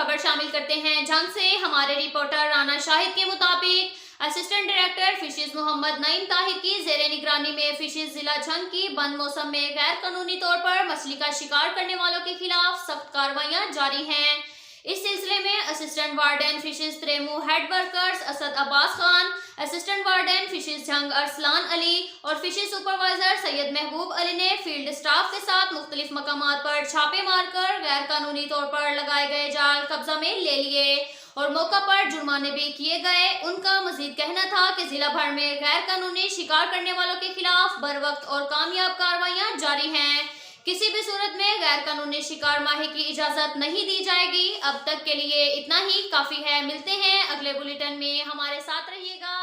खबर शामिल करते हैं झंग से। हमारे रिपोर्टर राना शाहिद के मुताबिक assistant director fisheries Muhammad Naeem Tahir की जेर निगरानी में फिशेज जिला झंग की बंद मौसम में गैर कानूनी तौर पर मछली का शिकार करने वालों के खिलाफ सख्त कार्रवाइयां जारी हैं। इस सिलसिले में assistant warden fisheries Trimmu headworks Asad Abbas Khan, assistant warden fisheries Jhang Arsalan Ali और फिशेज सुपरवाइजर सैयद महबूब अली ने फील्ड स्टाफ के साथ मुख्तलिफ मकामात पर छापे मारकर गैर कानूनी तौर पर लगाए गए जाल कब्जा में ले लिए और मौका पर जुर्माने भी किए गए। उनका मजीद कहना था कि जिला भर में गैर कानूनी शिकार करने वालों के खिलाफ बर वक्त और कामयाब कार्रवाइयां जारी हैं। किसी भी सूरत में गैर कानूनी शिकार माही की इजाजत नहीं दी जाएगी। अब तक के लिए इतना ही काफी है। मिलते हैं अगले बुलेटिन में, हमारे साथ रहिएगा।